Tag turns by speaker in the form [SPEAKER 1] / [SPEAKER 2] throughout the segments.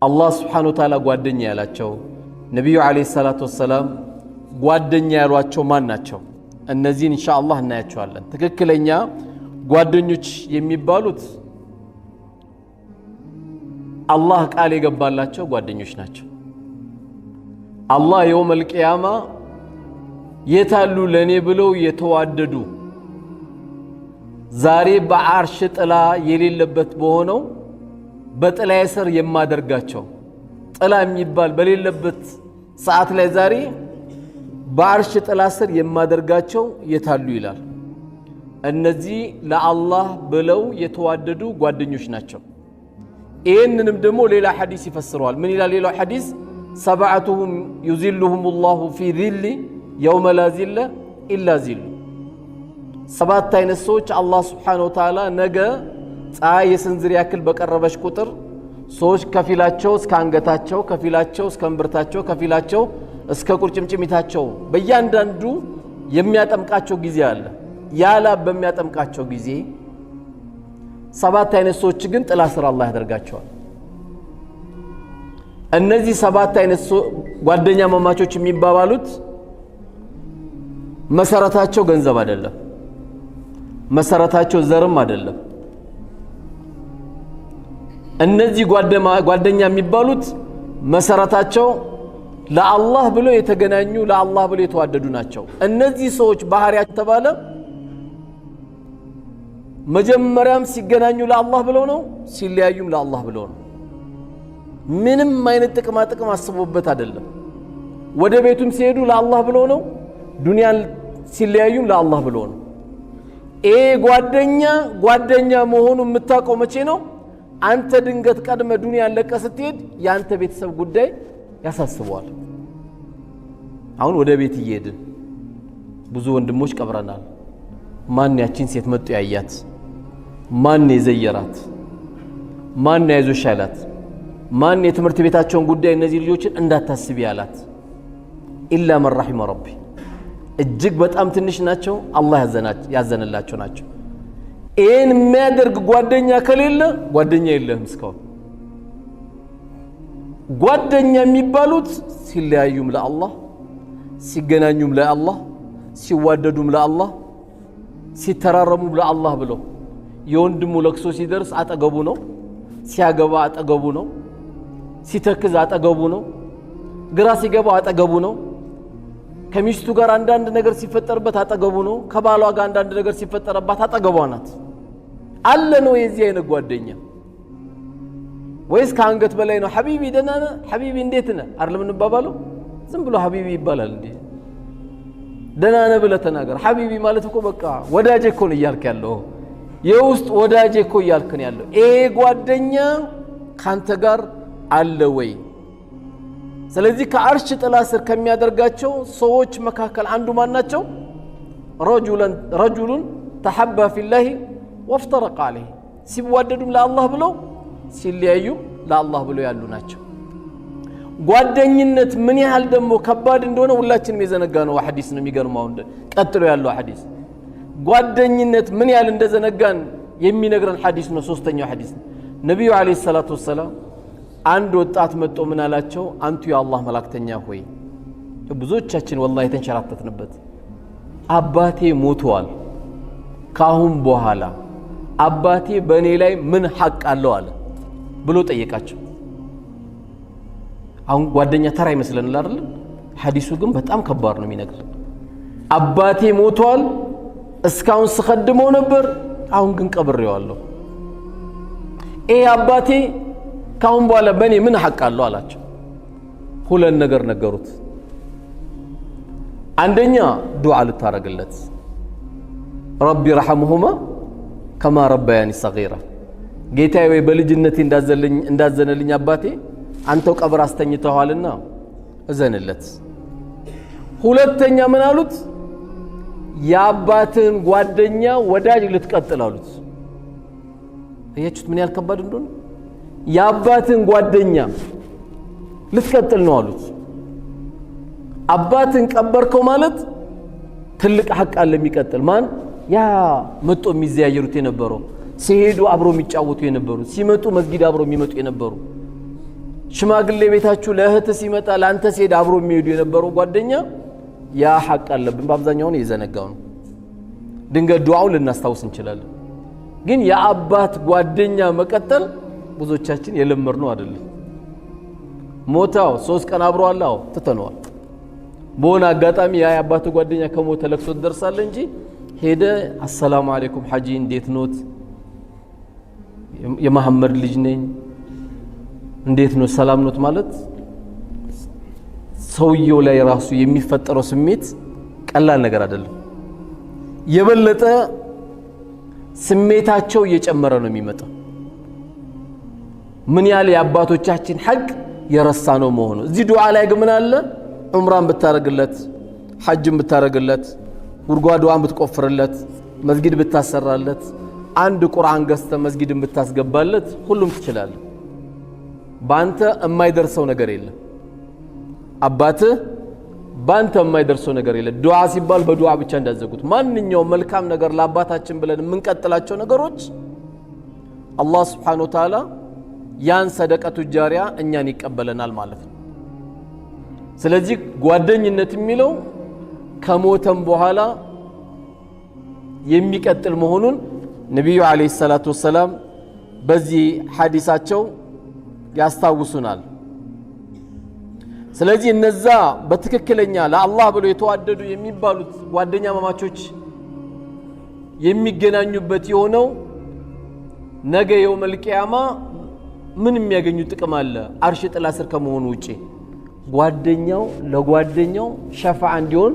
[SPEAKER 1] አላህ ስብሓነሁ ወተዓላ ጓደኛ ያላቸው ነቢዩ ዓለይሂ ሰላቱ ወሰላም ጓደኛ ያሏቸው ማን ናቸው? እነዚህን ኢንሻአላህ እናያቸዋለን። ትክክለኛ ጓደኞች የሚባሉት አላህ ቃል የገባላቸው ጓደኞች ናቸው። አላህ የውመል ቂያማ የታሉ ለኔ ብለው የተዋደዱ ዛሬ በአርሽ ጥላ የሌለበት በሆነው በጥላዬ ስር የማደርጋቸው ጥላ የሚባል በሌለበት ሰዓት ላይ ዛሬ በአርሽ ጥላ ስር የማደርጋቸው የታሉ ይላል። እነዚህ ለአላህ ብለው የተዋደዱ ጓደኞች ናቸው። ይህንንም ደግሞ ሌላ ሐዲስ ይፈስረዋል። ምን ይላል ሌላው ሐዲስ? ሰብዓቱሁም ዩዚልሁም ላሁ ፊ ዚሊ የውመ ላ ዚለ ኢላ ዚሉ። ሰባት አይነት ሰዎች አላህ ስብሓነሁ ወተዓላ ነገ ፀሐይ የስንዝር ያክል በቀረበች ቁጥር ሰዎች ከፊላቸው እስከ አንገታቸው፣ ከፊላቸው እስከ እምብርታቸው፣ ከፊላቸው እስከ ቁርጭምጭሚታቸው በእያንዳንዱ የሚያጠምቃቸው ጊዜ አለ። ያላ በሚያጠምቃቸው ጊዜ ሰባት አይነት ሰዎች ግን ጥላ ስር አላህ ያደርጋቸዋል። እነዚህ ሰባት አይነት ጓደኛ ማማቾች የሚባባሉት መሰረታቸው ገንዘብ አይደለም፣ መሰረታቸው ዘርም አይደለም። እነዚህ ጓደኛ የሚባሉት መሰረታቸው ለአላህ ብለው የተገናኙ ለአላህ ብለው የተዋደዱ ናቸው። እነዚህ ሰዎች ባህሪያቸው ተባለ መጀመሪያም ሲገናኙ ለአላህ ብለው ነው፣ ሲለያዩም ለአላህ ብለው ነው። ምንም አይነት ጥቅማ ጥቅም አስቦበት አይደለም። ወደ ቤቱም ሲሄዱ ለአላህ ብለው ነው፣ ዱንያን ሲለያዩም ለአላህ ብለው ነው። ይሄ ጓደኛ መሆኑ የምታውቀው መቼ ነው? አንተ ድንገት ቀድመ ዱንያን ለቀ ስትሄድ የአንተ ቤተሰብ ጉዳይ ያሳስበዋል። አሁን ወደ ቤት እየሄድን ብዙ ወንድሞች ቀብረናል። ማን ያቺን ሴት መጡ ያያት? ማን የዘየራት? ማን ያይዞሽ ያላት? ማን የትምህርት ቤታቸውን ጉዳይ እነዚህ ልጆችን እንዳታስቢ ያላት? ኢላ መን ረሒመ ረቢ። እጅግ በጣም ትንሽ ናቸው፣ አላህ ያዘነላቸው ናቸው። ይህን የሚያደርግ ጓደኛ ከሌለ ጓደኛ የለህም እስካሁን። ጓደኛ የሚባሉት ሲለያዩም ለአላህ፣ ሲገናኙም ለአላህ፣ ሲዋደዱም ለአላህ፣ ሲተራረሙም ለአላህ ብለው የወንድሙ ለቅሶ ሲደርስ አጠገቡ ነው፣ ሲያገባ አጠገቡ ነው፣ ሲተክዝ አጠገቡ ነው፣ ግራ ሲገባው አጠገቡ ነው፣ ከሚስቱ ጋር አንዳንድ ነገር ሲፈጠርበት አጠገቡ ነው፣ ከባሏ ጋር አንዳንድ ነገር ሲፈጠርባት አጠገቧ ናት። አለ ነው የዚህ አይነት ጓደኛ? ወይስ ከአንገት በላይ ነው? ሐቢቢ ደህና ነህ? ሐቢቢ እንዴት ነህ? አይደለም እንባባለው? ዝም ብሎ ሐቢቢ ይባላል እንዴ? ደህና ነህ ብለህ ተናገር። ሐቢቢ ማለት እኮ በቃ ወዳጄ እኮ ነው እያልክ ያለው፣ የውስጥ ወዳጄ እኮ እያልክ ነው ያለው። ይሄ ጓደኛ ካንተ ጋር አለ ወይ? ስለዚህ ከአርሽ ጥላ ስር ከሚያደርጋቸው ሰዎች መካከል አንዱ ማን ናቸው? ረጁሉን ተሐባ ፊላሂ ወፍተረቀ ዐለይህ። ሲዋደዱም ለአላህ ብለው ሲለያዩም ለአላህ ብለው ያሉ ናቸው። ጓደኝነት ምን ያህል ደግሞ ከባድ እንደሆነ ሁላችንም የዘነጋ ነው ሐዲስ ነው። የሚገርመው ቀጥሎ ያለው ሐዲስ ጓደኝነት ምን ያህል እንደዘነጋን የሚነግረን ሐዲስ ነው። ሶስተኛው ሐዲስ ነብዩ አለይሂ ሰላቱ ወሰላም አንድ ወጣት መጥቶ ምን አላቸው? አንቱ የአላህ መላእክተኛ ሆይ፣ ብዙዎቻችን ወላሂ የተንሸራተትንበት አባቴ ሞቷል፣ ካሁን በኋላ አባቴ በእኔ ላይ ምን ሐቅ አለው አለ ብሎ ጠየቃቸው። አሁን ጓደኛ ተራ ይመስለናል አይደል? ሐዲሱ ግን በጣም ከባድ ነው የሚነግረን። አባቴ ሞቷል፣ እስካሁን ስኸድመው ነበር፣ አሁን ግን ቀብሬዋለሁ። ይሄ አባቴ ካሁን በኋላ በእኔ ምን ሐቅ አለው አላቸው። ሁለት ነገር ነገሩት። አንደኛ ዱዓ ልታረግለት፣ ረቢ ረሐምሁማ ከማ ረባያኒ ሰጊራ፣ ጌታዬ ወይ በልጅነቴ እንዳዘነልኝ አባቴ አንተው ቀብር አስተኝተዋልና እዘንለት። ሁለተኛ ምን አሉት? የአባትን ጓደኛ ወዳጅ ልትቀጥል አሉት። አያችሁት ምን ያህል ከባድ እንደሆነ? የአባትን ጓደኛ ልትቀጥል ነው አሉት። አባትን ቀበርከው ማለት ትልቅ ሐቅ አለ የሚቀጥል። ማን? ያ መጥቶ የሚዘያየሩት የነበረው፣ ሲሄዱ አብሮ የሚጫወቱ የነበሩ፣ ሲመጡ መስጊድ አብሮ የሚመጡ የነበሩ ሽማግሌ ቤታችሁ ለእህት ሲመጣ ላንተ ሲሄድ አብሮ የሚሄዱ የነበረው ጓደኛ ያ ሐቅ አለብን በአብዛኛው የዘነጋው ነው ድንገት ዱዓውን ልናስታውስ እንችላለን ግን የአባት ጓደኛ መቀጠል ብዙዎቻችን የለመድነው አይደለም ሞታው 3 ቀን አብሮ አላው ተተነዋል በሆነ አጋጣሚ ያ የአባት ጓደኛ ከሞተ ለቅሶ ደርሳለ እንጂ ሄደ አሰላሙ አለይኩም ሐጂ እንዴት ኖት የመሐመድ ልጅ ነኝ እንዴት ነው ሰላም ኖት ማለት ሰውየው ላይ ራሱ የሚፈጠረው ስሜት ቀላል ነገር አይደለም የበለጠ ስሜታቸው እየጨመረ ነው የሚመጣው ምን ያለ የአባቶቻችን ሐቅ የረሳነው መሆኑ እዚህ ዱዓ ላይ ግን አለ ዑምራን ብታረግለት ሐጅን ብታረግለት ጉርጓዷን ብትቆፍርለት መስጊድ ብታሰራለት አንድ ቁርአን ገዝተ መስጊድን ብታስገባለት ሁሉም ትችላል ባንተ የማይደርሰው ነገር የለም አባተ ባንተ የማይደርሰው ነገር የለም ዱዓ ሲባል በዱዓ ብቻ እንዳዘጉት ማንኛውም መልካም ነገር ለአባታችን ብለን የምንቀጥላቸው ነገሮች አላህ Subhanahu Wa Ta'ala ያን ሰደቀቱ ጃሪያ እኛን ይቀበለናል ማለት ነው ስለዚህ ጓደኝነት የሚለው ከሞተም በኋላ የሚቀጥል መሆኑን ነብዩ አለይሂ ሰላቱ ወሰለም በዚህ ሐዲሳቸው ያስታውሱናል ስለዚህ እነዛ በትክክለኛ ለአላህ ብለው የተዋደዱ የሚባሉት ጓደኛ ማማቾች የሚገናኙበት የሆነው ነገ የውመል ቂያማ ምን የሚያገኙ ጥቅም አለ አርሽ ጥላ ስር ከመሆኑ ውጪ ጓደኛው ለጓደኛው ሸፋዓ እንዲሆን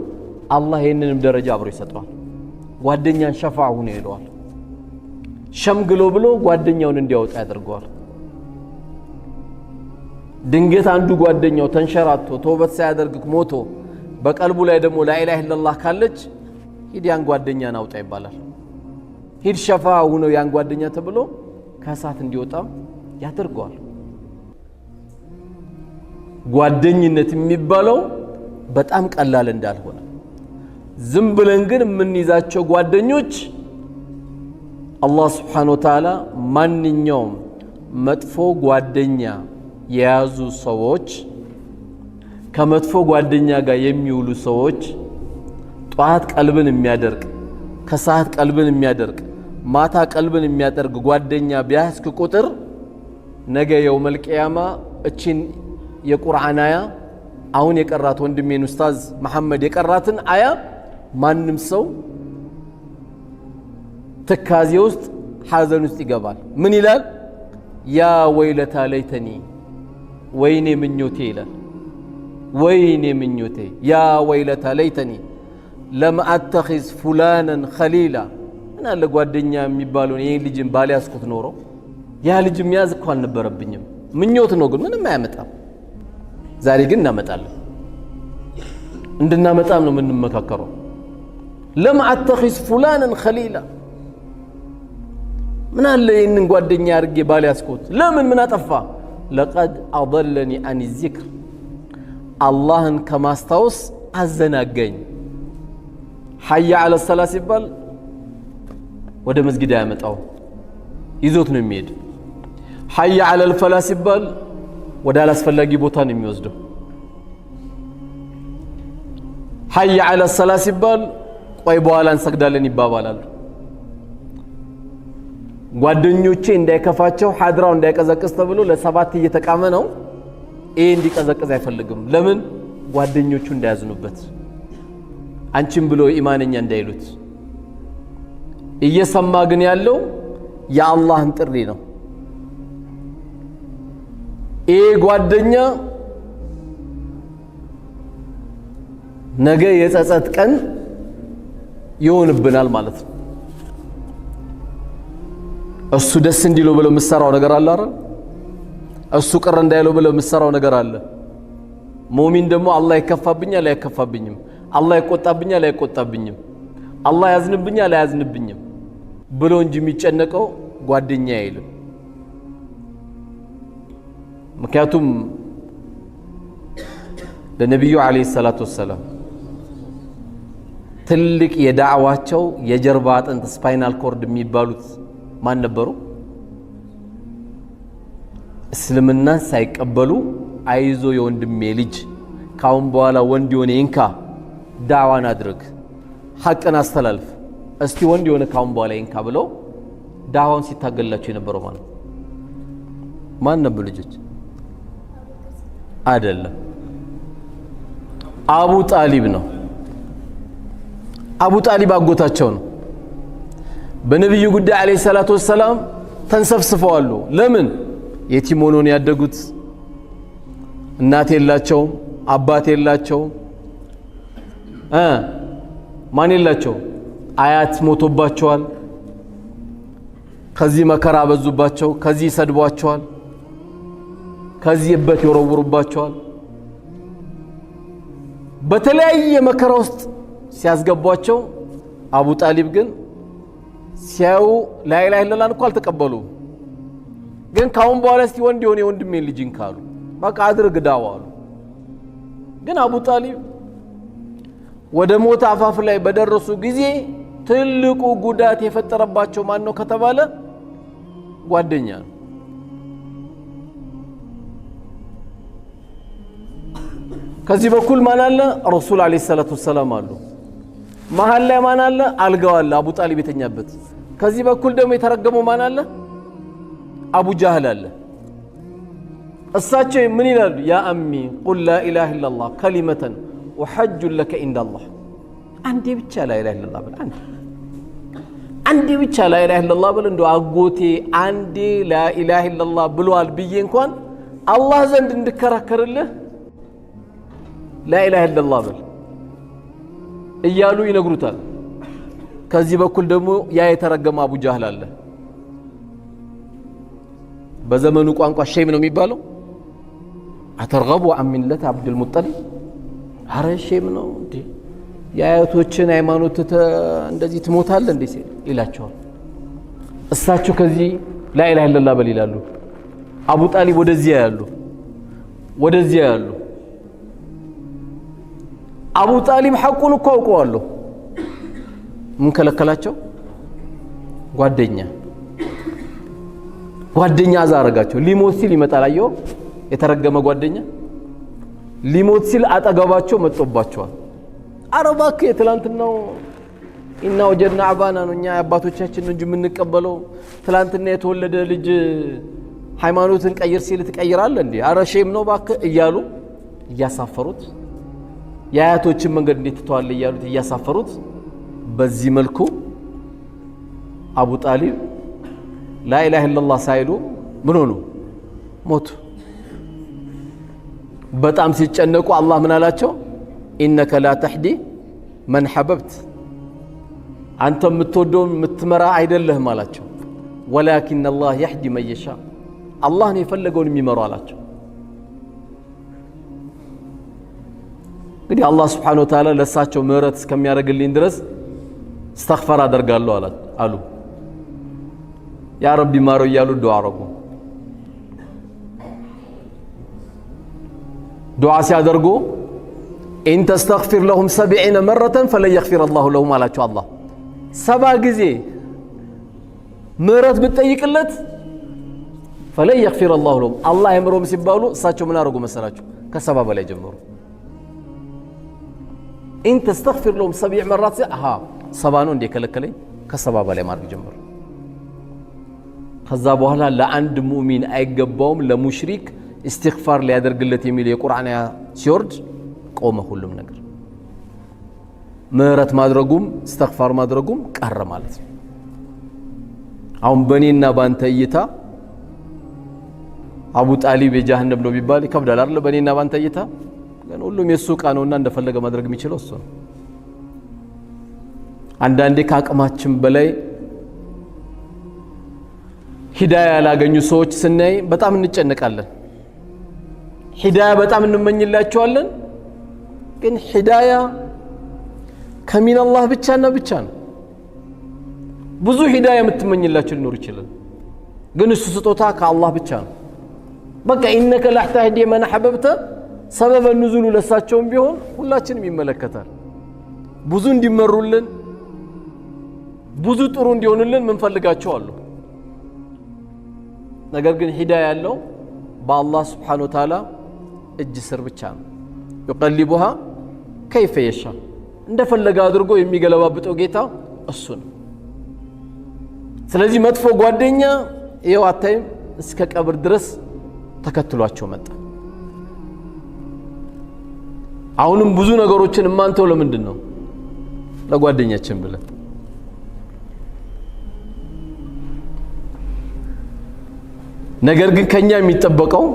[SPEAKER 1] አላህ ይሄንንም ደረጃ አብሮ ይሰጣል ጓደኛን ሸፋዓ ሆነ ይለዋል ሸምግሎ ብሎ ጓደኛውን እንዲያወጣ ያደርገዋል ድንገት አንዱ ጓደኛው ተንሸራቶ ተውበት ሳያደርግ ሞቶ በቀልቡ ላይ ደግሞ ላኢላሃ ኢላላህ ካለች ሂድ ያን ጓደኛን አውጣ ይባላል ሂድ ሸፋዓ ሆኖ ያን ጓደኛ ተብሎ ከሳት እንዲወጣ ያደርገዋል ጓደኝነት የሚባለው በጣም ቀላል እንዳልሆነ ዝም ብለን ግን የምንይዛቸው ጓደኞች አላህ Subhanahu Wa Ta'ala ማንኛውም መጥፎ ጓደኛ የያዙ ሰዎች ከመጥፎ ጓደኛ ጋር የሚውሉ ሰዎች ጧት ቀልብን የሚያደርቅ ከሰዓት ቀልብን የሚያደርቅ ማታ ቀልብን የሚያደርግ ጓደኛ ቢያስክ ቁጥር ነገ የውመል ቂያማ እቺን የቁርአን አያ አሁን የቀራት ወንድሜን ኡስታዝ መሐመድ የቀራትን አያ ማንም ሰው ትካዜ ውስጥ ሐዘን ውስጥ ይገባል ምን ይላል ያ ወይለታ ለይተኒ ወይኔ ምኞቴ ይላል ወይኔ ምኞቴ ያ ወይለታ ለይተኒ ለም አተኺዝ ፉላናን ኸሊላ እና ለጓደኛ የሚባለው ይሄ ልጅን ባሊያስኩት ኖሮ ያ ልጅ የሚያዝ እኮ አልነበረብኝም ምኞት ነው ግን ምንም አያመጣም ዛሬ ግን እናመጣለን እንድናመጣም ነው የምንመካከረው ለም አተኺዝ ፉላናን ኸሊላ ምን አለ ይሄንን ጓደኛ አድርጌ ባሊያስኩት ለምን ምን አጠፋ لقد أضلني عن الذكر اللهن كما استوس أزناقين حي على الصلاة سيبال وده مسجد آمت أو يزوت نميد حي على الفلاة سيبال وده الأسفل لاقي بوطان يميوزدو حي على الصلاة سيبال ويبوالا نسقدالني بابالال ጓደኞቼ እንዳይከፋቸው ሐድራው እንዳይቀዘቅዝ ተብሎ ለሰባት እየተቃመ ነው ይሄ እንዲቀዘቅዝ አይፈልግም ለምን ጓደኞቹ እንዳያዝኑበት አንቺም ብሎ ኢማንኛ እንዳይሉት እየሰማ ግን ያለው የአላህን ጥሪ ነው ይሄ ጓደኛ ነገ የጸጸት ቀን ይሆንብናል ማለት ነው እሱ ደስ እንዲለው ብለው መስራው ነገር አለ አይደል እሱ ቅር እንዳይለው ብለው መስራው ነገር አለ ሙእሚን ደግሞ አላህ ይከፋብኛል አይከፋብኝም አላህ ይቆጣብኛል አይቆጣብኝም አላህ ያዝንብኛል አያዝንብኝም ብሎ እንጂ የሚጨነቀው ጓደኛ አይልም ምክንያቱም ለነብዩ አለይሂ ሰላቱ ወሰለም ትልቅ የዳዕዋቸው የጀርባ አጥንት ስፓይናል ኮርድ የሚባሉት ማን ነበሩ እስልምናን ሳይቀበሉ አይዞ የወንድሜ ልጅ ካሁን በኋላ ወንድ የሆነ ይንካ ዳዕዋን አድርግ ሐቅን አስተላልፍ እስቲ ወንድ የሆነ ካሁን በኋላ ይንካ ብለው ዳዕዋን ሲታገላቸው የነበረው ማለት ማን ነበር? ልጆች አይደለም፣ አቡ ጣሊብ ነው። አቡ ጣሊብ አጎታቸው ነው። በነብዩ ጉዳይ አለይሂ ሰላቱ ወሰለም ተንሰፍስፈዋል። ለምን? የቲም ሆነው ነው ያደጉት። እናት የላቸው፣ አባት የላቸው፣ ማን የላቸው፣ አያት ሞቶባቸዋል። ከዚህ መከራ በዙባቸው፣ ከዚህ ሰድቧቸዋል፣ ከዚህ እበት ይወረውሩባቸዋል። በተለያየ መከራ ውስጥ ሲያስገቧቸው አቡ ጣሊብ ግን ሲያዩ ላኢላሃ ኢለላህ እንኳን አልተቀበሉ። ግን ካሁን በኋላ እስቲ ወንድ የሆነ የወንድሜን ልጅን ካሉ በቃ አድርግ ዳዕዋ አሉ። ግን አቡ ጣሊብ ወደ ሞት አፋፍ ላይ በደረሱ ጊዜ ትልቁ ጉዳት የፈጠረባቸው ማን ነው ከተባለ ጓደኛ ነው። ከዚህ በኩል ማን አለ? ረሱል አለይሂ ሰላቱ ወሰላም አሉ። መሃል ላይ ማን አለ? አልጋው አለ አቡ ጣሊብ የተኛበት። ከዚህ በኩል ደግሞ የተረገመው ማን አለ? አቡ ጃህል አለ። እሳቸው ምን ይላሉ? ያ አሚ ቁል ላ ኢላሃ ኢላላህ ከሊመተን ወሐጁ ለከ ኢንደላህ። አንዴ ብቻ ላ ኢላሃ ኢላላህ በል፣ አንዴ ብቻ ላ ኢላሃ ኢላላህ በል። እንደው አጎቴ አንዴ ላ ኢላሃ ኢላላህ ብሏል ብዬ እንኳን አላህ ዘንድ እንድከራከርልህ ላ ኢላሃ ኢላላህ በል እያሉ ይነግሩታል። ከዚህ በኩል ደግሞ ያ የተረገመ አቡ ጃህል አለ። በዘመኑ ቋንቋ ሼም ነው የሚባለው። አተርገቡ አን ሚለት አብዱል ሙጠሊብ። አረ ሼም ነው እንዴ የአያቶችን ሃይማኖት እንደዚህ ትሞታለህ እንዴ ይላቸዋል። እሳቸው ከዚህ ላ ኢላሃ ኢላላህ በል ይላሉ። አቡ ጣሊብ ወደዚያ ያሉ አቡ ጣሊብ ሐቁን እኮ አውቀዋለሁ። ምን ከለከላቸው? ጓደኛ አዛ አረጋቸው። ሊሞት ሲል ይመጣል። አየው የተረገመ ጓደኛ ሊሞት ሲል አጠገባቸው መጥቶባቸዋል። አረ እባክህ የትላንትናው ኢና ወጀድና አባና ነው እኛ አባቶቻችን እንጂ የምንቀበለው ትላንትና የተወለደ ልጅ ሃይማኖትን ቀይር ሲል ትቀይራለህ እንዴ? አረ ሼም ነው እባክህ እያሉ እያሳፈሩት የአያቶችን መንገድ እንዴት ተዋለ እያሉት እያሳፈሩት በዚህ መልኩ አቡ ጣሊብ ላ ኢላሃ ኢላላህ ሳይሉ ምን ሆኑ? ሞቱ። በጣም ሲጨነቁ አላህ ምን አላቸው? ኢነከ ላ ተህዲ መን ሐበብት፣ አንተ የምትወደውን የምትመራ አይደለህም አላቸው። ወላኪን አላህ የህዲ መን የሻ፣ አላህ ነው የፈለገውን የሚመራው አላቸው። እንግዲህ አላህ ስብሓነሁ ወተዓላ ለእሳቸው ምህረት እስከሚያደርግልኝ ድረስ እስተግፋር አደርጋለሁ አሉ። ያ ረቢ ማረው እያሉ ዱዓ አረጉ። ዱዓ ሲያደርጉ ኢን ተስተግፊር ለሁም 70 መረተን ፈለን የግፊር አላሁ ለሁም አላቸው። አላህ 70 ጊዜ ምህረት ብትጠይቅለት ፈለን የግፊር አላሁ ለሁም አላህ አይምሮም ሲባሉ እሳቸው ምን አረጉ መሰላችሁ? ከ70 በላይ ጀመሩ። ኢን ተስተግፊር ለሁም 70 መራት 70 ነው እንደ ከለከለኝ ከ70 በላይ ማድረግ ጀመሩ። ከዛ በኋላ ለአንድ ሙእሚን አይገባውም ለሙሽሪክ استغفار ሊያደርግለት የሚል የቁርአን አያ ሲወርድ ቆመ ሁሉም ነገር። ምህረት ማድረጉም استغفار ማድረጉም ቀረ ማለት ነው። አሁን በኔና ባንተ እይታ አቡ ጣሊብ የጀሃነም ነው ቢባል ይከብዳል አይደል? በኔና ባንተ እይታ ግን ሁሉም የሱ ዕቃ ነውና እንደፈለገ ማድረግ የሚችለው እሱ ነው። አንዳንዴ ከአቅማችን በላይ ሂዳያ ያላገኙ ሰዎች ስናይ በጣም እንጨነቃለን። ሂዳያ በጣም እንመኝላቸዋለን። ግን ሂዳያ ከሚን አላህ ብቻና ብቻ ነው። ብዙ ሂዳያ የምትመኝላቸው ሊኖር ይችላል። ግን እሱ ስጦታ ከአላህ ብቻ ነው። በቃ ኢነከ ላ ተህዲ መን ሐበብተ ሰበበ ኑዙሉ ለሳቸውም ቢሆን ሁላችንም ይመለከታል። ብዙ እንዲመሩልን ብዙ ጥሩ እንዲሆኑልን ምን ፈልጋቸው አሉ። ነገር ግን ሂዳያ ያለው በአላህ ስብሓነሁ ወተዓላ እጅ ስር ብቻ ነው። ይቀሊቡሃ ከይፈ የሻ እንደፈለገ አድርጎ የሚገለባብጠው ጌታ እሱ ነው። ስለዚህ መጥፎ ጓደኛ ይኸው አታይም እስከ ቀብር ድረስ ተከትሏቸው መጣ። አሁንም ብዙ ነገሮችን ማንተው ለምንድን ነው? ለጓደኛችን ብለን። ነገር ግን ከኛ የሚጠበቀው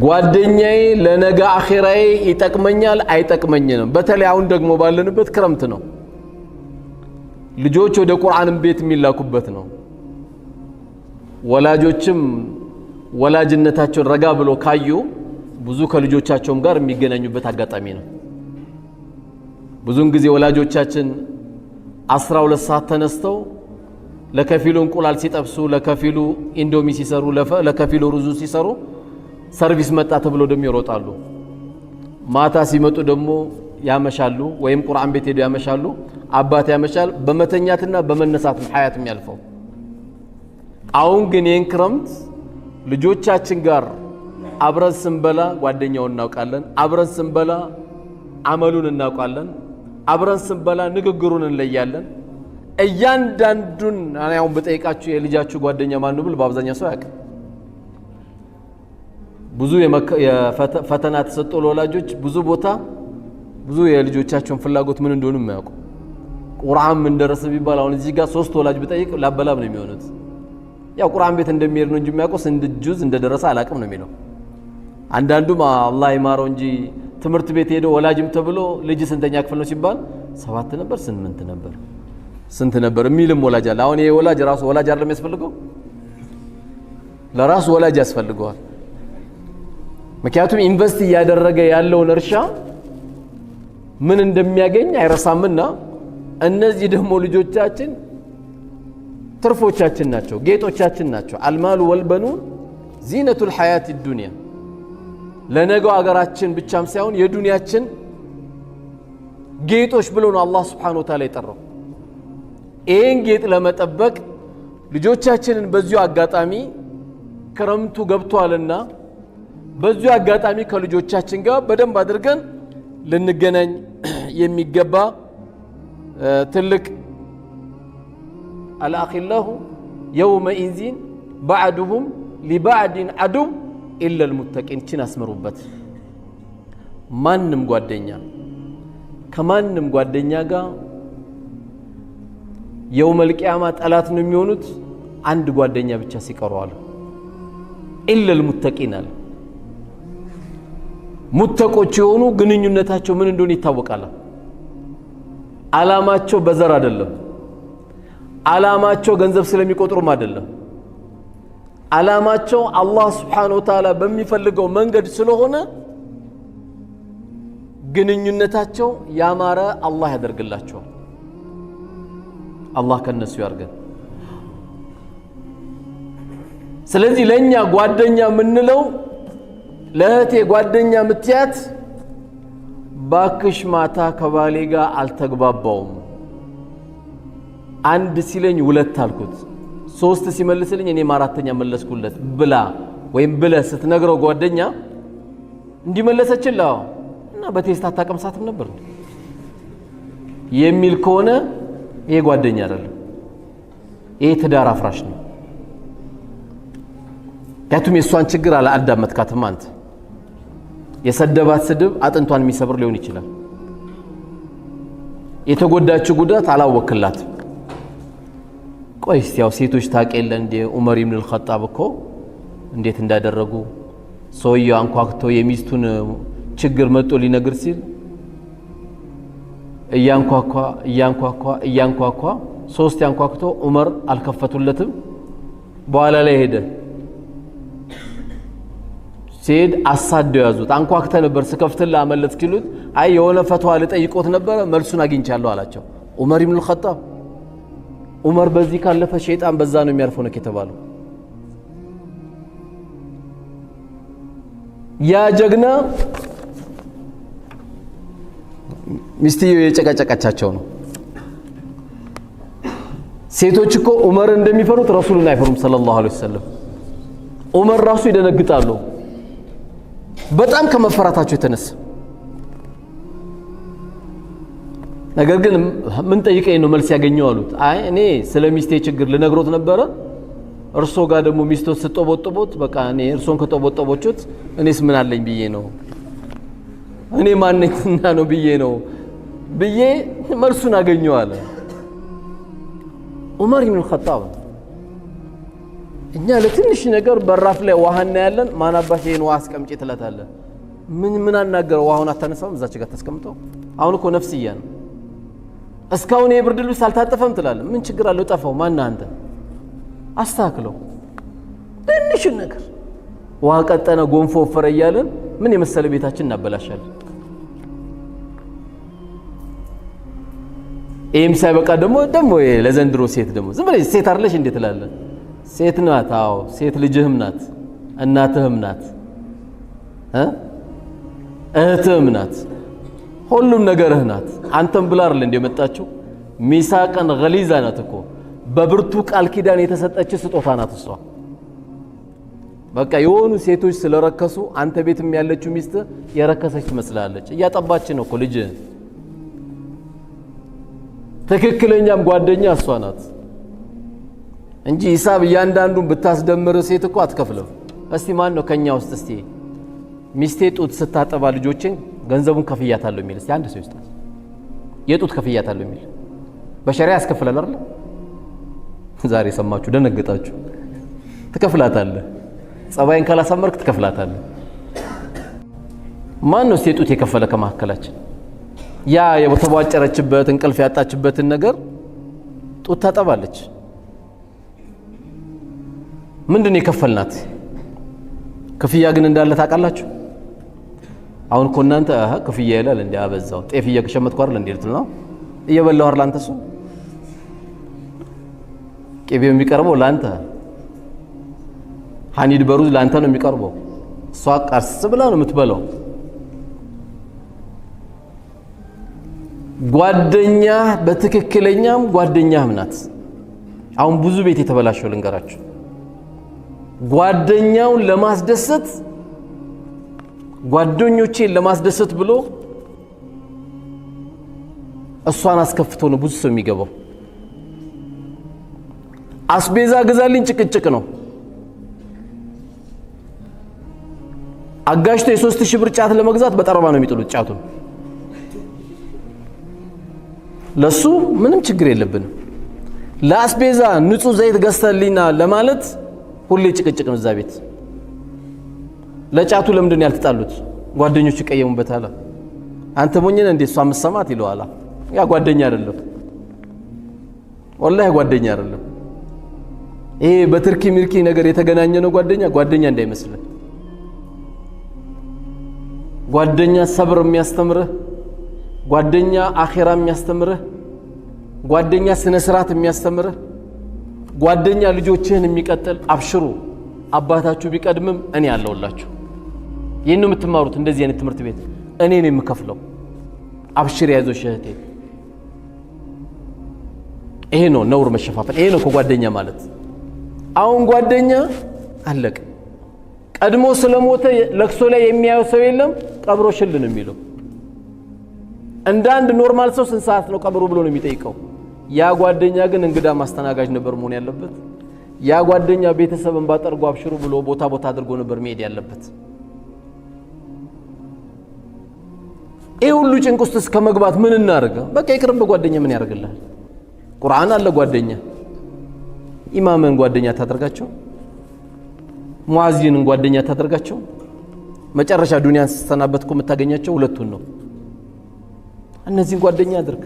[SPEAKER 1] ጓደኛዬ ለነገ አኺራዬ ይጠቅመኛል አይጠቅመኝም። በተለይ አሁን ደግሞ ባለንበት ክረምት ነው። ልጆች ወደ ቁርአን ቤት የሚላኩበት ነው። ወላጆችም ወላጅነታቸውን ረጋ ብሎ ካዩ ብዙ ከልጆቻቸውም ጋር የሚገናኙበት አጋጣሚ ነው። ብዙን ጊዜ ወላጆቻችን 12 ሰዓት ተነስተው ለከፊሉ እንቁላል ሲጠብሱ፣ ለከፊሉ ኢንዶሚ ሲሰሩ፣ ለከፊሉ ሩዙ ሲሰሩ ሰርቪስ መጣ ተብሎ ደግሞ ይሮጣሉ። ማታ ሲመጡ ደግሞ ያመሻሉ፣ ወይም ቁርአን ቤት ሄዱ ያመሻሉ። አባት ያመሻል። በመተኛትና በመነሳት ሐያት የሚያልፈው። አሁን ግን ይህን ክረምት ልጆቻችን ጋር አብረን ስንበላ ጓደኛውን እናውቃለን፣ አብረን ስንበላ አመሉን እናውቃለን፣ አብረን ስንበላ ንግግሩን እንለያለን። እያንዳንዱን አሁን በጠይቃችሁ የልጃችሁ ጓደኛ ማን ነው ብል በአብዛኛው ሰው ያውቃል። ብዙ የፈተና ተሰጥቶ ለወላጆች ብዙ ቦታ ብዙ የልጆቻቸውን ፍላጎት ምን እንደሆነ የማያውቁ ቁርአን ምን ደረሰ ቢባል አሁን እዚህ ጋር 3 ወላጅ ብጠይቅ ላበላብ ነው የሚሆኑት። ያው ቁርአን ቤት እንደሚሄድ ነው እንጂ የሚያውቀው ስንት ጁዝ እንደደረሰ አላቅም ነው የሚለው። አንዳንዱም አላህ ይማረው እንጂ ትምህርት ቤት ሄዶ ወላጅም ተብሎ ልጅ ስንተኛ ክፍል ነው ሲባል 7 ነበር 8 ነበር ስንት ነበር የሚልም ወላጅ አለ። አሁን ይሄ ወላጅ ራሱ ወላጅ አይደለም የሚያስፈልገው፣ ለራሱ ወላጅ ያስፈልገዋል። ምክንያቱም ኢንቨስት እያደረገ ያለውን እርሻ ምን እንደሚያገኝ አይረሳምና እነዚህ ደግሞ ልጆቻችን ትርፎቻችን ናቸው፣ ጌጦቻችን ናቸው። አልማሉ ወልበኑን ዚነቱል ሐያት ዱንያ ለነገው አገራችን ብቻም ሳይሆን የዱንያችን ጌጦች ብሎ ነው አላህ Subhanahu Wa Ta'ala የጠራው። ይህን ጌጥ ለመጠበቅ ልጆቻችንን በዚሁ አጋጣሚ ክረምቱ ገብቷልና በዚሁ አጋጣሚ ከልጆቻችን ጋር በደንብ አድርገን ልንገናኝ የሚገባ ትልቅ አልአኺላሁ የውመኢዚን ባዕዱሁም ሊባዕድን ዐዱው ኢለል ሙተቂን። ችን አስመሩበት። ማንም ጓደኛ ከማንም ጓደኛ ጋር የውመል ቂያማ ጠላት ነው የሚሆኑት አንድ ጓደኛ ብቻ ሲቀሩ አለ። ኢለል ሙተቂን አለ። ሙተቆች የሆኑ ግንኙነታቸው ምን እንደሆነ ይታወቃል። አላማቸው በዘር አይደለም፣ አላማቸው ገንዘብ ስለሚቆጥሩም አይደለም። አላማቸው አላህ Subhanahu Wa Ta'ala በሚፈልገው መንገድ ስለሆነ ግንኙነታቸው ያማረ አላህ ያደርግላቸው። አላህ ከነሱ ያርገን። ስለዚህ ለኛ ጓደኛ ምንለው ለእህቴ ጓደኛ ምትያት ባክሽ ማታ ከባሌ ጋር አልተግባባውም፣ አንድ ሲለኝ 2 አልኩት፣ 3 ሲመልስልኝ እኔም 4ኛ መለስኩለት ብላ ወይም ብለ ስትነግረው ጓደኛ እንዲመለሰችልህ እና በቴስታ ታቀምሳትም ነበር የሚል ከሆነ ይሄ ጓደኛ አይደለም፣ ይሄ ትዳር አፍራሽ ነው። ያቱም የሷን ችግር አላዳመጥካትም። አንተ የሰደባት ስድብ አጥንቷን የሚሰብር ሊሆን ይችላል። የተጎዳችው ጉዳት አላወክላት። ቆይስ ያው ሴቶች ታቀለ እንደ ዑመር ኢብኑ አልኸጣብ እኮ እንዴት እንዳደረጉ ሰውየው አንኳክቶ የሚስቱን ችግር መጥቶ ሊነግር ሲል እያንኳኳ 3 ያንኳክቶ ዑመር አልከፈቱለትም። በኋላ ላይ ሄደ ሲሄድ አሳደው ያዙት። አንኳክተ ነበር ስከፍትላ አመለጥ ሲሉት አይ የሆነ ፈትዋ ልጠይቆት ነበር መልሱን አግኝቻለሁ አላቸው ዑመር ኢብኑ አልኸጣብ። ዑመር በዚህ ካለፈ ሸይጣን በዛ ነው የሚያርፈው ነው የተባለው። ያ ጀግና ሚስትየው የጨቀጨቀቻቸው ነው። ሴቶች እኮ ዑመር እንደሚፈሩት ረሱልን አይፈሩም ሰለላሁ ዐለይሂ ወሰለም። ዑመር ራሱ ይደነግጣሉ በጣም ከመፈራታቸው የተነሳ ነገር ግን ምን ጠይቀኝ ነው መልስ ያገኘው አሉት አይ እኔ ስለሚስቴ ችግር ልነግሮት ነበር እርሶ ጋር ደግሞ ሚስቶት ስጦቦጥቦት በቃ እኔ እርሶን ከጦቦጥቦቹት እኔስ ምን አለኝ ብዬ ነው እኔ ማንነትና ነው ብዬ መልሱን አገኘው አለ ዑመር ኢብኑ ኸጣብ እኛ ለትንሽ ነገር በራፍ ላይ ውሃና ያለን ማናባሽ ይሄን ውሃ አስቀምጪ ትላታለ ምን አናገረው ውሃውን አታነሳም እዛች ጋር ተስቀምጠው አሁን እኮ ነፍስያ ነው እስካሁን የብርድ ልብስ አልታጠፈም ትላለ ምን ችግር አለው ጠፋው ማን አንተ አስተካክለው ትንሽ ነገር ውሃ ቀጠነ ጎንፎ ወፈረ እያለን ምን የመሰለ ቤታችን እናበላሻለን ኤም ሳይበቃ ደግሞ ለዘንድሮ ሴት ደግሞ ዝም ብለሽ ሴት አይደለሽ እንዴ ትላለ ሴት ናት አዎ ሴት ልጅህም ናት እናትህም ናት እህትህም ናት ሁሉም ነገርህ ናት አንተም ብላ አይደል እንደ መጣችው ሚሳቀን ገሊዛ ናት እኮ በብርቱ ቃል ኪዳን የተሰጠች ስጦታ ናት እሷ በቃ የሆኑ ሴቶች ስለረከሱ አንተ ቤትም ያለችው ሚስት የረከሰች ትመስላለች እያጠባች ነው እኮ ልጅ ትክክለኛም ጓደኛ እሷ ናት እንጂ ሂሳብ ያንዳንዱን ብታስደምር ሴት እኮ አትከፍልም እስቲ ማን ነው ከኛ ውስጥ እስቲ ሚስቴ ጡት ስታጠባ ልጆችን ገንዘቡን ከፍያታለሁ የሚል እስቲ አንድ ሰው ይስጣት የጡት ከፍያታለሁ የሚል በሸሪዓ ያስከፍላል አይደል ዛሬ ሰማችሁ ደነገጣችሁ ትከፍላታለህ ጸባይን ካላሳመርክ ትከፍላታለህ ማን ነው ሴጡት የከፈለ ከማከላችን ያ የተቧጨረችበት እንቅልፍ ያጣችበትን ነገር ጡት ታጠባለች ምንድነው የከፈልናት ክፍያ ግን እንዳለ ታውቃላችሁ አሁን እኮ እናንተ ክፍያ ይላል እንዴ አበዛው ጤፍ እየከሸመትኩ አይደል እንዴ ልትል ነው እየበላው አይደል አንተ እሱ ቅቤው የሚቀርበው ላንተ ሐኒድ በሩዝ ላንተ ነው የሚቀርበው እሷ ቀስ ብላ ነው የምትበላው ጓደኛ በትክክለኛም ጓደኛም ናት አሁን ብዙ ቤት የተበላሸው ልንገራችሁ ጓደኛውን ለማስደሰት ጓደኞቼን ለማስደሰት ብሎ እሷን አስከፍቶ ነው ብዙ ሰው የሚገባው አስቤዛ ገዛልኝ ጭቅጭቅ ነው አጋሽቶ የ3000 ብር ጫት ለመግዛት በጠረባ ነው የሚጥሉት ጫቱን ለሱ ምንም ችግር የለብንም ለአስቤዛ ንጹህ ዘይት ገዝተልኝና ለማለት ሁሌ ጭቅጭቅ ነው እዛ ቤት ለጫቱ ለምንድን ያልተጣሉት ጓደኞቹ ይቀየሙበታል አንተ ሞኝነ እንዴ እሷ መሰማት ይለዋል ያ ጓደኛ አይደለም ወላሂ ጓደኛ አይደለም ይሄ በትርኪ ሚርኪ ነገር የተገናኘ ነው ጓደኛ እንዳይመስል ጓደኛ ሰብር የሚያስተምርህ ጓደኛ አኺራ የሚያስተምርህ ጓደኛ ስነ ስርዓት የሚያስተምርህ ጓደኛ ልጆችህን የሚቀጥል አብሽሩ አባታችሁ ቢቀድምም እኔ ያለውላችሁ ይሄን ነው የምትማሩት እንደዚህ አይነት ትምህርት ቤት እኔ ነኝ የምከፍለው አብሽር ያዞሽ እህቴ ይሄ ነው ነውር መሸፋፈን ይሄ ነው ጓደኛ ማለት አሁን ጓደኛ አለቀ ቀድሞ ስለሞተ ለክሶ ላይ የሚያየው ሰው የለም ቀብሮ ሽልን የሚለው እንደ አንድ ኖርማል ሰው ስንት ሰዓት ነው ቀብሩ ብሎ ነው የሚጠይቀው ያ ጓደኛ ግን እንግዳ ማስተናጋጅ ነበር መሆን ያለበት ያ ጓደኛ ቤተሰብን ባጠርጎ አብሽሩ ብሎ ቦታ አድርጎ ነበር መሄድ ያለበት ይሄ ሁሉ ጭንቅ ውስጥ ከመግባት ምን እናርጋ በቃ ይቅርም በጓደኛ ምን ያደርግልሃል ቁርአን አለ ጓደኛ ኢማምን ጓደኛ ታደርጋቸው ሙአዚንን ጓደኛ ታደርጋቸው መጨረሻ ዱንያን ስትሰናበትኩ የምታገኛቸው ሁለቱን ነው እነዚህን ጓደኛ አድርግ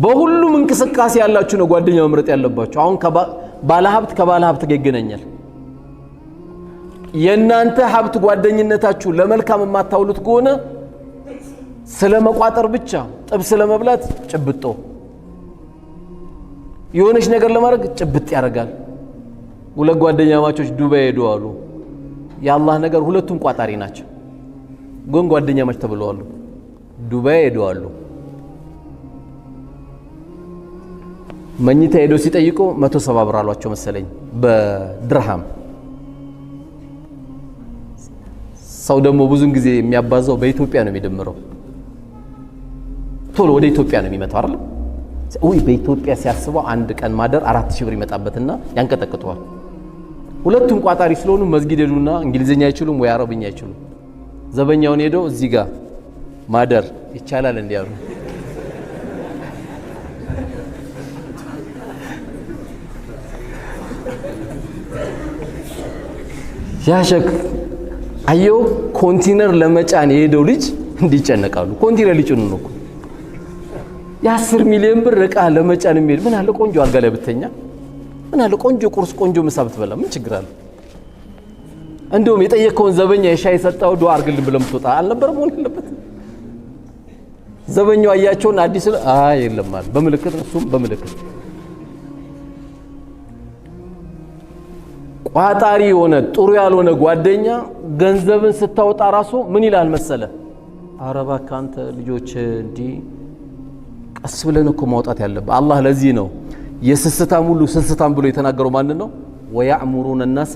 [SPEAKER 1] በሁሉም እንቅስቃሴ ያላችሁ ነው ጓደኛ መምረጥ ያለባችሁ አሁን ባለሀብት ከባለሀብት ጋር ይገናኛል የናንተ ሀብት ጓደኝነታችሁ ለመልካም የማታውሉት ከሆነ ስለመቋጠር ብቻ ጥብስ ለመብላት ጭብጦ የሆነች ነገር ለማድረግ ጭብጥ ያደርጋል ሁለት ጓደኛ ማቾች ዱባይ ሄዱ አሉ የአላህ ነገር ሁለቱም ቋጣሪ ናቸው ግን ጓደኛ ማች ተብለዋል ዱባይ ሄዱ አሉ መኝታ ሄዶ ሲጠይቁ 170 ብር አሏቸው መሰለኝ በድርሃም። ሰው ደግሞ ብዙን ጊዜ የሚያባዛው በኢትዮጵያ ነው የሚደምረው። ቶሎ ወደ ኢትዮጵያ ነው የሚመጣው አይደል? ወይ በኢትዮጵያ ሲያስበው አንድ ቀን ማደር 4000 ብር ይመጣበትና ያንቀጠቅጠዋል። ሁለቱም ቋጣሪ ስለሆኑ መስጊድ ሄዱና እንግሊዘኛ አይችሉም ወይ አረብኛ አይችሉም። ዘበኛውን ሄዶ እዚህ ጋር ማደር ይቻላል እንዲያሉ ያሸክ አየው። ኮንቲነር ለመጫን የሄደው ልጅ እንዲጨነቃሉ። ኮንቲነር ሊጭኑ ነው እኮ የ10 ሚሊዮን ብር ዕቃ ለመጫን የሚሄድ ምን አለ ቆንጆ አልጋ ላይ ብተኛ፣ ምን አለ ቆንጆ ቁርስ ቆንጆ ምሳ ብትበላ ምን ችግር አለ? እንደውም የጠየቀውን ዘበኛ የሻይ ሰጣው ዱአ አርግልን ብለም ትወጣ አልነበረም ሆነ ያለበት። ዘበኛው አያቸውን አዲስ የለም ማለት በምልክት እሱም በምልክት ቋጣሪ የሆነ ጥሩ ያልሆነ ጓደኛ ገንዘብን ስታወጣ ራሱ ምን ይላል መሰለ? ኧረ እባክህ አንተ ልጆች እንዲህ ቀስ ብለን እኮ ማውጣት ያለብህ። አላህ ለዚህ ነው የስስታም ሁሉ ስስታም ብሎ የተናገረው ማን ነው? ወያእሙሩነ الناس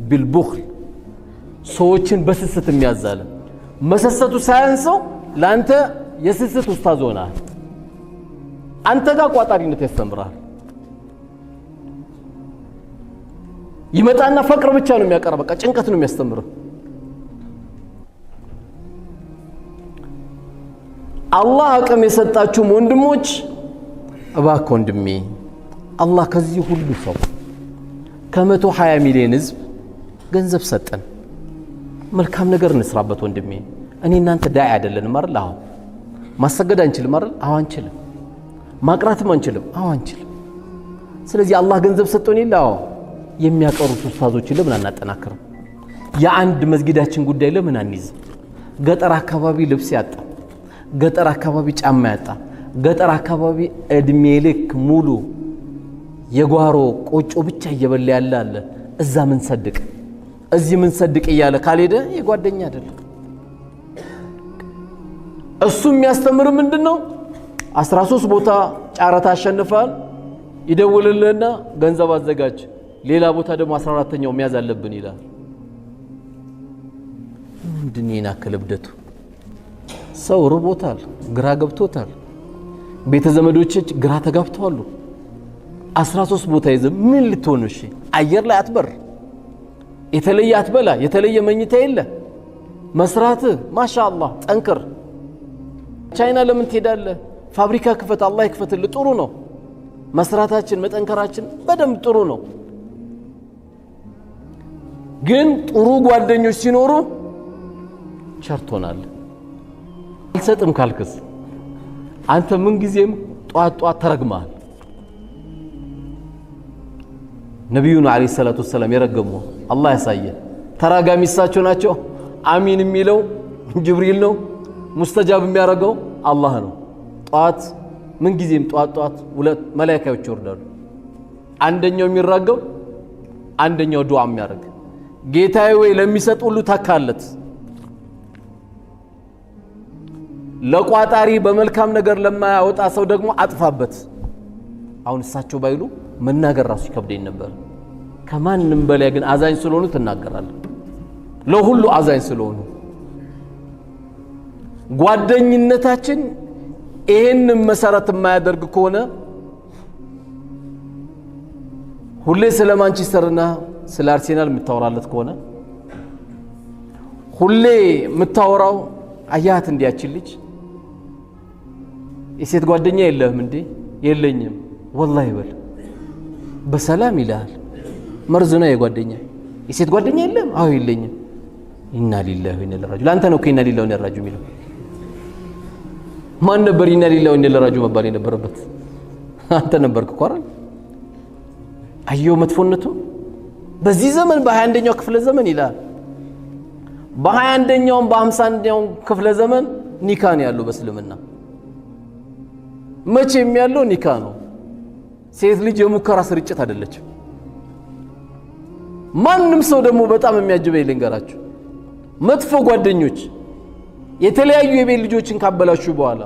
[SPEAKER 1] بالبخل ሰዎችን በስስት የሚያዛለ መሰሰቱ ሳያንሰው ላንተ የስስት ኡስታዝ ሆነሃል። አንተ ጋር ቋጣሪነት ያስተምራል። ይመጣና ፈቅር ብቻ ነው የሚያቀርብ፣ በቃ ጭንቀት ነው የሚያስተምረው። አላህ አቅም የሰጣችሁ ወንድሞች እባክህ ወንድሜ አላህ ከዚህ ሁሉ ሰው ከ120 ሚሊዮን ህዝብ ገንዘብ ሰጠን፣ መልካም ነገር እንስራበት ወንድሜ። እኔ እናንተ ዳይ አይደለንም አይደል? አዎ። ማሰገድ አንችልም አይደል? አዎ አንችልም። ማቅራትም አንችልም? አዎ አንችልም። ስለዚህ አላህ ገንዘብ ሰጠን ይላል። አዎ። የሚያቀሩት ኡስታዞችን ለምን አናጠናክርም? የአንድ መስጊዳችን ጉዳይ ለምን አንይዝ? ገጠር አካባቢ ልብስ ያጣ፣ ገጠር አካባቢ ጫማ ያጣ፣ ገጠር አካባቢ እድሜ ልክ ሙሉ የጓሮ ቆጮ ብቻ እየበላ ያለ አለ። እዛ ምን ሰድቅ እዚህ ምን ሰድቅ እያለ ካልሄደ የጓደኛ አይደለም። እሱ የሚያስተምር ምንድነው? 13 ቦታ ጫረታ አሸንፋል። ይደውልልህና ገንዘብ አዘጋጅ፣ ሌላ ቦታ ደግሞ 14ኛው መያዝ አለብን ይላል። ምንድን ነው ያክል እብደቱ? ሰው ርቦታል፣ ግራ ገብቶታል። ቤተ ዘመዶች ግራ ተጋብተዋል። 13 ቦታ ይዘ ምን ልትሆን? እሺ አየር ላይ አትበር፣ የተለየ አትበላ፣ የተለየ መኝታ የለ። መስራት ማሻአላህ ጠንክር። ቻይና ለምን ትሄዳለህ? ፋብሪካ ክፈት፣ አላህ ይክፈትልህ። ጥሩ ነው መስራታችን፣ መጠንከራችን በደንብ ጥሩ ነው። ግን ጥሩ ጓደኞች ሲኖሩ ቸርቶናል። አልሰጥም ካልክስ አንተ ምን ጊዜም ጧት ጧት ተረግማል። ነብዩና አለይሂ ሰላቱ ወሰለም የረገሙ አላህ ያሳየ ተራጋሚ እሳቸው ናቸው። አሚን የሚለው ጅብሪል ነው። ሙስተጃብ የሚያደርገው አላህ ነው። ጧት ምን ጊዜም ጧት ጧት ሁለት መላእክቶች ይወርዳሉ። አንደኛው የሚራገው፣ አንደኛው ዱዓ የሚያደርግ። ጌታዬ ወይ ለሚሰጥ ሁሉ ተካለት። ለቋጣሪ በመልካም ነገር ለማያወጣ ሰው ደግሞ አጥፋበት። አሁን እሳቸው ባይሉ መናገር ራሱ ይከብደኝ ነበር። ከማንም በላይ ግን አዛኝ ስለሆኑ ትናገራለህ። ለሁሉ አዛኝ ስለሆኑ ጓደኝነታችን ይሄንን መሰረት የማያደርግ ከሆነ ሁሌ ስለ ማንቸስተርና ስለ አርሴናል የምታወራለት ከሆነ ሁሌ የምታወራው አያት እንዲያችል ልጅ የሴት ጓደኛ የለህም እንዴ? የለኝም ወላሂ በል በሰላም ይላል። መርዝ ነው የጓደኛ። የሴት ጓደኛ የለም? አዎ የለኝም። ኢና ሊላሂ ወኢና ኢለይሂ ራጂዑን። አንተ ነው ኢና ሊላሂ ወኢና ኢለይሂ ራጂዑን የሚለው። ማን ነበር ኢና ሊላሂ ወኢና ኢለይሂ ራጂዑን መባል የነበረበት? አንተ ነበርክ እኮ አይደል? አየው መጥፎነቱ። በዚህ ዘመን በ21ኛው ክፍለ ዘመን ይላል። በ21ኛው በ51ኛው ክፍለ ዘመን ኒካ ነው ያለው በእስልምና። መቼም ያለው ኒካ ነው። ሴት ልጅ የሙከራ ስርጭት አይደለችም። ማንም ሰው ደግሞ በጣም የሚያጅበኝ ልንገራችሁ፣ መጥፎ ጓደኞች የተለያዩ የቤት ልጆችን ካበላሹ በኋላ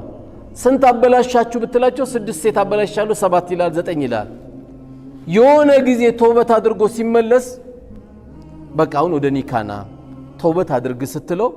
[SPEAKER 1] ስንት አበላሻችሁ ብትላቸው 6 ሴት አበላሻለሁ 7 ይላል 9 ይላል። የሆነ ጊዜ ተውበት አድርጎ ሲመለስ በቃ አሁን ወደ ኒካና ተውበት አድርግ ስትለው